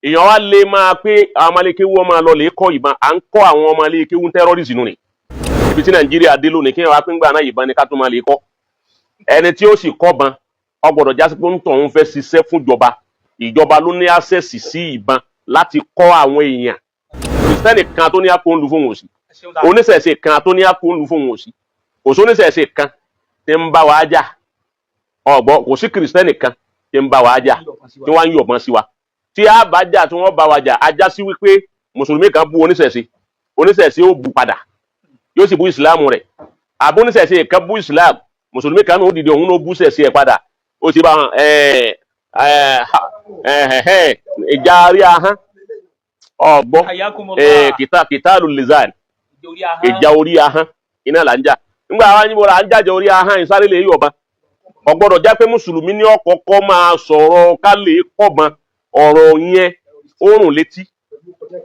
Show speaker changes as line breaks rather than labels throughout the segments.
èèyàn wá lè máa pé àwọn ọmọlékéwú ọmọ lọ lè kọ́ ìbọn à ń kọ́ àwọn ọmọlékéwú terrorist nù ni ibi tí Nàìjíríà dé lónìí kí wọ́n pín gbà náà ìbọn ni ká tó máa lè kọ́ ẹni tí ó sì kọ́ ban ó gbọ́dọ̀ jásí pé ń tọ̀ ń fẹ́ ṣiṣẹ́ fún ìjọba ló ní access sí ìbọn láti kọ́ àwọn èèyàn Kristẹni kan tó ní àpò ń lu fóun òsì oníṣẹ̀ṣe kan tó ní àpò ń lu fóun òsì kò sí oníṣẹ̀ṣe kan tí ń bá wa jà ọ̀gbọ́n kò sí Kristẹni kan tí ń bá wa jà tí wọ́n ń yọ̀bọ̀n sí wa tí a bá jà tí wọ́n bá wa jà ajá sí wípé mùsùlùmí kan bú oníṣẹ̀ṣe ó bú padà yóò sì bú ìsìláàmù rẹ̀ àbí oníṣẹ̀ṣe kan bú ìsìláàmù mùsùlùmí kan náà dìde òun ló bú ṣẹ̀ṣe ẹ̀ padà ó ti bá wọn ìjà orí ahọ́n ọ̀gbọ́n kìtàlù lizard ìjà orí ahọ́n iná là ń jà nígbà àwọn yìnbọn là ń jàjà orí ahọ́n ìsáré lè yọ̀bọ̀n ọ̀gbọ́dọ̀ já pé mùsùlùmí ní ọ̀kọ̀ọ̀kọ̀ máa sọ̀rọ̀ ká lè kọ́bọ̀n ọ̀rọ̀ yẹn ó rùn létí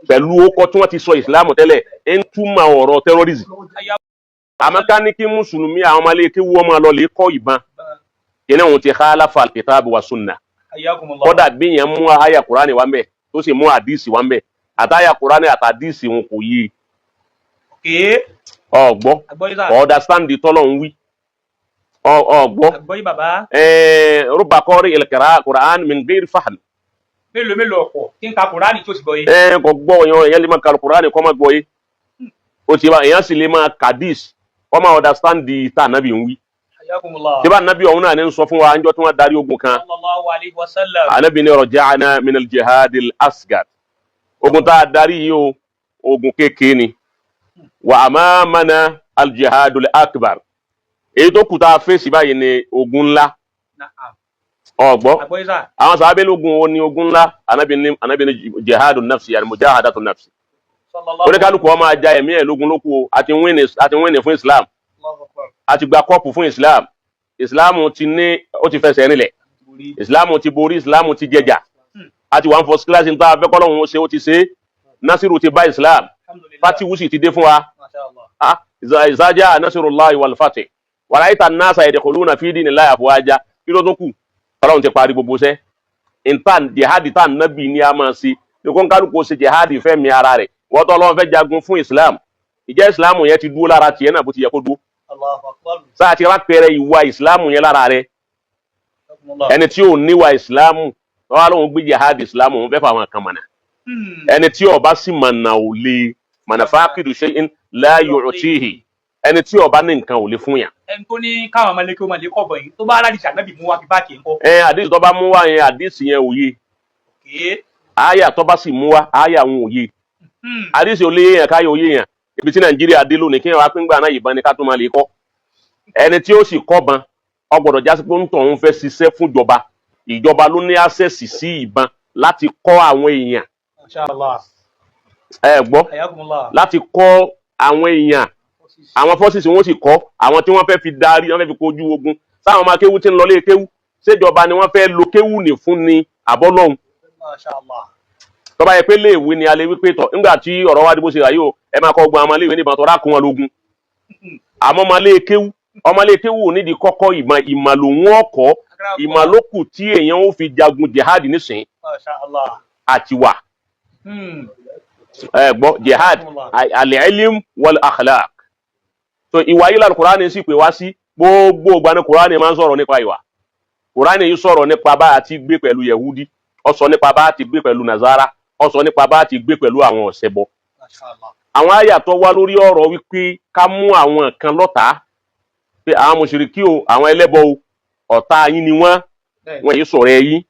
pẹ̀lú ọkọ̀ tí wọ́n ti sọ ìsìlámù tẹ́lẹ̀ ń túmọ̀ ọ̀rọ̀ terrorism àmọ́ ká ní kí mùsùlùmí àwọn ọmọlékéwú ọmọ lọ lè kọ́ ìbọn kí náà wọn ti khalafa al-kitab wa sunnah kódà bí yẹn mú àyà kúránì wá mbẹ tó sì mú àdìsí wá mbẹ àtàyà kúránì àtàdìsí wọn kò yé ọgbọ́ understand the tọ́lọ̀ ń wí ọgbọ́ rúbà kọ́rí ìlkìrá kúránì min ghairi fahm.
mélòó ọ̀pọ̀ tí ń ka kúránì tó sì gbọ́ yé.
kò gbọ́ yan èèyàn lè máa ka kúránì kọ́ máa gbọ́ yé o ti bá èèyàn sì lè máa kàdís kọ́ máa understand the tá ànábì ń wí. tí bá ànábì ọ̀hún náà ní sọ fún wa níjọ́ tí wọ́n darí ogun kan ànábì ní raja'na min al-jihad al-asghar ogun tá a darí yìí o ogun kékeré ni wa amamana al-jihad al-akbar èyí tó kù tá a fèsì báyìí ni ogun ńlá ọgbọ́ àwọn sàábé lógun o ní ogun ńlá ànábì ní jihad an-nafsi yani mujahadatu an-nafsi oníkálùkù wọn máa ja ẹ̀mí ẹ̀ lógun lóko àti wíìnì fún Islam àti gba kọ́ọ̀pù fún Islam ó ti fẹsẹ̀ rinlẹ̀ Islam ti borí Islam ti jẹjà àti one first class ní tá a fẹ́ kọ́lọ́hún ó ṣe ó ti ṣe Nasiru ti bá Islam Fatihu sì ti dé fún wa ìzájá Nasirullahi wal Fatih wa ra'aita an-nasa yadkhuluna fi dinillahi afwaja kí ló tó kù Ọlọ́run ti parí gbogbo ṣẹ́ intan jihadi tan nabi ni a máa ṣe ní kó ń kálukú ṣe jihadi fẹ́mi ara rẹ̀ wọ́n tó Ọlọ́run fẹ́ jagun fún Islam ìjẹ́ Islam yẹn ti dúró lára tiẹ̀ náà bó ti yẹ kó dúró sáà ti rá pẹrẹ ìwà Islam yẹn lára rẹ̀ ẹni tí ò níwà Islam wọ́n wá lóun gbé jihadi Islam òun fẹ́ fà wọn kan mọ̀nà ẹni tí ó bá sì mọ̀nà ò lè mọ̀nà faqidu shay'in la yu'tihi ẹni tí ó bá ní nǹkan ò lè fún yàn.
ẹni tó ní káwọn ọmọlékéwú máa lè kọ́ bọ̀ yìí tó bá aládìsí ànábì mú wá fi báàkì ńkọ́.
àdìsí tó bá mú wá yẹn àdìsí yẹn òye àyà tó bá sì mú wá àyà òun òye àdìsí ò lè yẹn káyọ òye yẹn ibi tí Nàìjíríà dé lónìí kí wọn wá pín gbà náà ìbọn ni ká tó máa lè kọ́ ẹni tí ó sì kọ́ ban ó gbọ́dọ̀ jásí pé ń tọ̀ ń fẹ́ ṣiṣẹ́ fún ìjọba ló ní access sí ìbọn láti kọ́ àwọn èèyàn gbọ́ láti kọ́ àwọn èèyàn àwọn forces wọn sì kọ́ àwọn tí wọ́n fẹ́ fi darí wọ́n fẹ́ fi kojú ogun sáwọn ọmọ akéwú tí ń lọ lé kéwú ṣèjọba ni wọ́n fẹ́ lo kéwú ní fún ni àbọ́lọ́hún tó bá yẹ pé léèwé ni a lè wí pé tọ̀ nígbà tí ọ̀rọ̀ wá dìbò ṣe rà yìí o ẹ máa kọ́ ọgbọ́n ọmọ léèwé níbọn tó rákun wọn lógun àmọ́ ọmọ lé kéwú nídìí kọ́kọ́ ìmọ̀ lòun ọkọ̀ ìmọ̀ lókù tí èèyàn ó fi jagun jihad nísìn àtiwà gbọ́ jihad al-ilm wal-akhlaq so ìwà yìí lálẹ́ Kùránì sì pé wá sí gbogbo ìgbà ní Kùránì máa ń sọ̀rọ̀ nípa ìwà Kùránì yìí sọ̀rọ̀ nípa bá a ti gbé pẹ̀lú Yehudi ó sọ nípa bá a ti gbé pẹ̀lú Nazara ó sọ nípa bá a ti gbé pẹ̀lú àwọn ọ̀ṣẹbọ àwọn àyà tó wá lórí ọ̀rọ̀ wípé ká mú àwọn kan lọ́tàá pé àwọn mùṣírikí o àwọn ẹlẹ́bọ o ọ̀tá yín ni wọ́n yìí sọ̀rọ̀ ẹ yín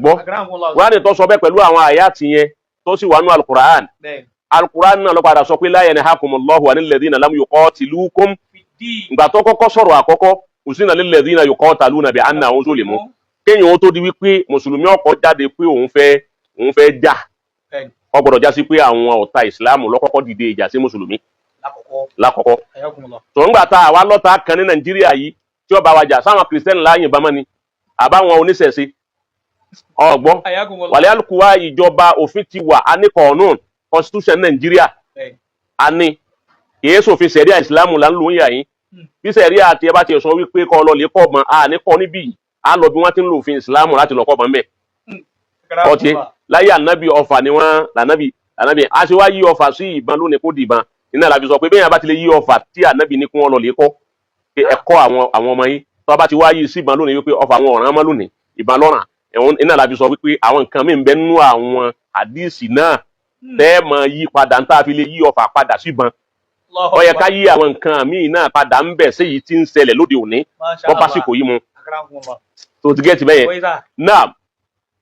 gbọ́ Kùránì tó sọ bẹ́ẹ̀ pẹ̀lú àwọn àyà tìyẹn tó sì wà nínú Al-Qur'an Al-Qur'an náà ló padà sọ pé la yanhakumullahu anil ladhina lam yuqatilukum ìgbà tó kọ́kọ́ sọ̀rọ̀ àkọ́kọ́ usina lil ladhina yuqataluna bi annahum zulimu kéèyàn ó tó di wípé mùsùlùmí ọkọ̀ jáde pé òun fẹ́ jà ó gbọ́dọ̀ já sí pé àwọn ọ̀tá ìsìláàmù ló kọ́kọ́ dìde ìjà sí mùsùlùmí lákọ̀ọ́kọ́ tó ń gbà tá àwa lọ́ta kan ní Nàìjíríà yìí tí ó bá wa jà sáwọn kìrìsìtẹ́nì láàyè bá mọ́ ni àbáwọn oníṣẹ̀ṣe ọgbọ́n wàlẹ́ àlùkùwà ìjọba òfin ti wà á ní kọ̀ọ̀nù constitution Nàìjíríà a ní kìí sòfin sẹ̀ríà ìsìlámù là ń lò ń yà yín bí sẹ̀ríà àti ẹ bá ti sọ wípé kọ́ lọ lè kọ́ ọmọ a ní kọ́ níbí yìí a lọ bí wọ́n ti ń lo òfin ìsìlámù láti lọ kọ́ ọmọ mẹ́ ọtí láyé ànábì ọfà ni wọ́n lànábì aṣèwá yí ọfà sí ìbọn lónìí kó dìbọn iná làbí sọ pé bẹ́ẹ̀ bá ti lè yí ọfà tí ànábì ní kí wọ́n lọ lè kọ́ ẹ̀kọ́ àwọn ọmọ yìí tó bá ti wá yí sí ìbọn lónìí wípé ọfà àwọn ọ̀ràn mọ́ lónìí ìbọn lọ́ràn iná làbí sọ wípé àwọn nǹkan mí ń bẹ nínú àwọn àdíìsì náà tẹ́ mọ yí padà ń tá a fi lè yí ọfà padà síbọn ó yẹ ká yí àwọn nǹkan míì náà padà ń bẹ séyìí tí ń ṣẹlẹ̀ lóde òní wọ́n bá sì kò yí mu tó ti gẹ́tì bẹ́yẹn náà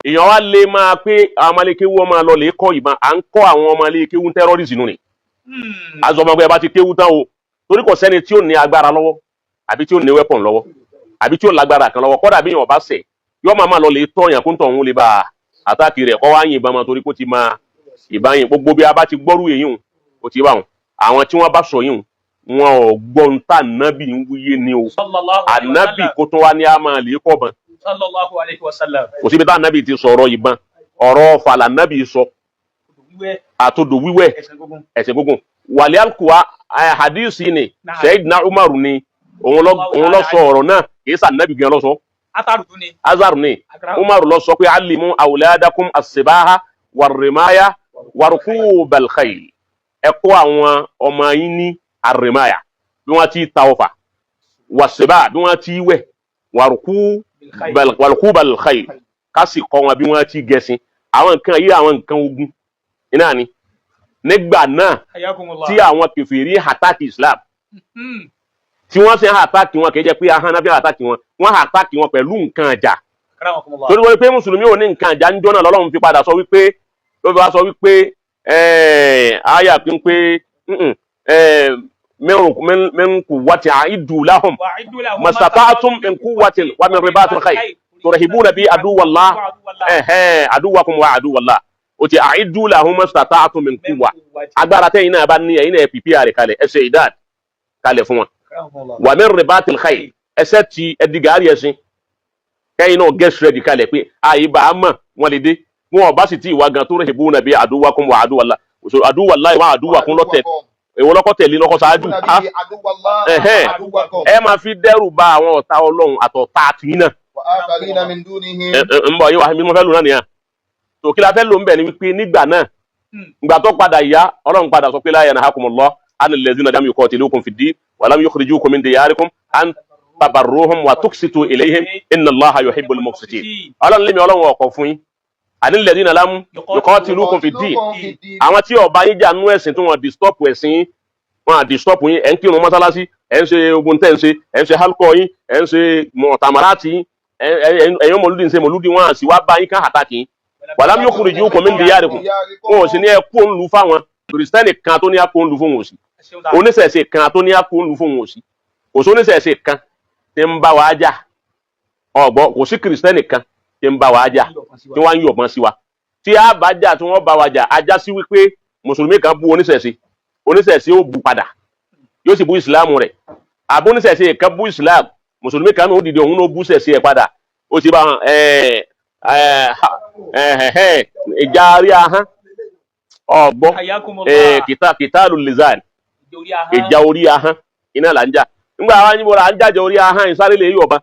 èèyàn wá lè máa pé àwọn ọmọlékéwú ọmọ lọ lè kọ́ ìbọn à ń kọ́ àwọn ọmọlékéwú tẹ́rọ́rìsì nù ni azọmọgbẹ bá ti kéwú tán o torí kò sẹ́ni tí ó ní agbára lọ́wọ́ àbí tí ó ní wẹ́pọ̀n lọ́wọ́ àbí tí ó lágbára kan lọ́wọ́ kọ́dà bí èèyàn bá ṣẹ̀ yọ máa lọ lè tọ̀yàn kó ń tọ̀hún lè bá àtàkì rẹ̀ kọ́ wá yìn ìbọn mọ́ torí kó ti máa ìbá yìn gbogbo bí a bá ti gbọ́rú èyí ò ti bá wọn àwọn tí wọ́n bá sọ yìí wọn ò gbọ́n tá ànábì ń wúyé ni o ànábì kó tó wá ní a máa lè kọ́ bọ́n kò síbi tá ànábì ti sọ̀rọ̀ ìbọn ọ̀rọ̀ fàlà ànábì sọ àtòdò wíwẹ̀ ẹ̀sẹ̀ gbogbo wàlẹ́ àlùkùwà hadisi ni Sayyidina Umaru ni òun lọ sọ ọ̀rọ̀ náà kì í sà ànábì gan lọ sọ azaru ni Umaru lọ sọ pé alimu awladakum as-sibaha war-rimaya warukubal khayl ẹ kọ́ àwọn ọmọ yín ní àrèmáyà bí wọ́n ti ta ọfà wàsíbà bí wọ́n ti wẹ̀ warukubal khayl ká sì kọ́ wọn bí wọ́n ti gẹṣin àwọn nǹkan yìí àwọn nǹkan ogun iná ni nígbà náà tí àwọn kèfèrí àtàkì Islam tí wọ́n ṣe àtàkì wọn kì í jẹ́ pé ahọ́n náà fi àtàkì wọn wọ́n àtàkì wọn pẹ̀lú nǹkan àjà torí wọ́n pé mùsùlùmí ò ní nǹkan àjà ń jọ́nà lọ́lọ́run fi padà sọ wípé ló fi wá sọ wípé aya pín pé min quwwatin a'iddu lahum mastata'tum min quwwatin wa min ribatil khayl turhibuna bi aduwwakum wa aduwallah ó ti a'iddu lahum mastata'tum min quwwa agbára tẹ́yin náà bá ní ẹ̀yin náà prepare rẹ̀ kalẹ̀ ẹ ṣe idad kalẹ̀ fún wọn wa min ribatil khayl ẹsẹ̀ ti ẹ̀dìgàrí ẹ̀sìn kẹ́yin náà get ready kalẹ̀ pé àyíbá àmọ́ wọn lè dé wọn bá sì ti ìwà gan tó rẹ̀ bú nàbí àdúwàkún wà àdúwàlá àdúwàlá ìwà àdúwàkún lọ́tẹ̀ èwo lọ́kọ́ tẹ̀lé lọ́kọ́ sáájú ẹ máa fi dẹ́rù bá àwọn ọ̀tá ọlọ́run àtọ̀tá àtìyín náà ń bọ̀ yín wà mímọ́ fẹ́ lò náà nìyà tó kí la fẹ́ lò ń bẹ̀ ni wípé nígbà náà ìgbà tó padà yá ọlọ́run padà sọ pé la yanhakumullahu anil ladhina lam yuqatilukum fid-din wa lam yukhrijukum min diyarikum an tabarruhum wa tuqsitu ilayhim inna Allaha yuhibbul muqsitin ọlọ́run lé mi ọlọ́run ọkọ̀ fún yín ànílẹ̀dínà lámú yuqatilukum fid-din àwọn tí ọba yín jà nú ẹ̀sìn tí wọ́n disturb ẹ̀sìn wọn à disturb yín ẹ̀ ń kírun mọ́sálásí ẹ̀ ń ṣe ogun tẹ́ ẹ̀ ń ṣe halkọ yín ẹ̀ ń ṣe mọ̀tàmárátì yín ẹ̀yìn mọ̀lúdì ń ṣe mọ̀lúdì wọn à sì wá bá yín ká àtàkì yín walam yukhrijukum min diyarikum wọn ò sì ní ẹ kó ń lu fáwọn kìrìsìtẹ́nì kan tó ní á kó ń lu fún wọn ò sí oníṣẹ̀ṣe kan tó ní á kó ń lu fún wọn ò sí kò sí oníṣẹ̀ṣe kan tí ń bá wa jà ọ̀gbọ́n kò sí kìrìsìtẹ́nì kan tí ń bá wa jà tí wọ́n ń yọ̀bọ̀n sí wa tí a bá jà tí wọ́n bá wa jà ajá sí wípé mùsùlùmí kan bú oníṣẹ̀ṣe ó bú padà yóò sì bú ìsìláàmù rẹ̀ àbú oníṣẹ̀ṣe kan bú ìsìláàmù mùsùlùmí kan ó dìde òun ló bú ṣẹ̀ṣe ẹ̀ padà ó ti bá ìjà orí ahọ́n ọ̀gbọ́n kìtàlù lizan ìjà orí ahọ́n iná là ń jà nígbà àwọn yìnbọn là ń jàjà orí ahọ́n ìsáré lè yọ̀bọ̀n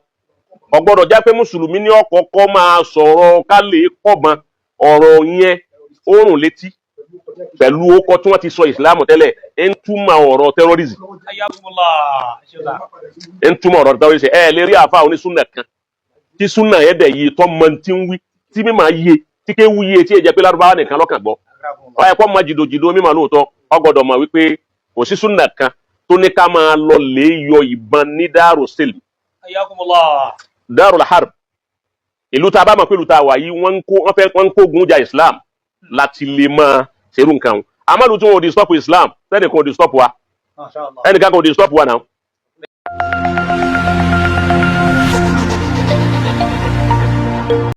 ọgbọ́dọ̀ jẹ́ pé mùsùlùmí ní ọ̀kọ̀ọ̀kọ̀ máa sọ̀rọ̀ ká lè kọ́bọn ọ̀rọ̀ yẹn ó rùn létí pẹ̀lú ọkọ̀ tí wọ́n ti sọ ìsìlámù tẹ́lẹ̀ ń túmọ̀ ọ̀rọ̀ tẹ́rọ́rìsì ẹ lè rí àfa onísúnà kan tí súnà yẹn dẹ̀ yìí tọ́ mọ tí ń wí tí mímọ̀ yé tí ké wú yé tí ẹ jẹ́ pé lárúbáwá nìkan lọ́kàn gbọ́ ọ̀yẹ́ kọ́ mọ jìdòjìdò mímọ̀ lóòótọ́ ọgbọ́dọ̀ mọ̀ wípé kò sí súnà kan tó ní ká máa lọ lè yọ ìbọn ní dárò sílì Darul Harb ìlú tá a bá mọ̀ pé ìlú tá a wà yìí wọ́n ń kógun jà Islam láti lè máa ṣerú nǹkan wọn amadu tí wọn ò di stop Islam sẹ́nìkan ò di stop wa ẹnìkan kò di stop wa náà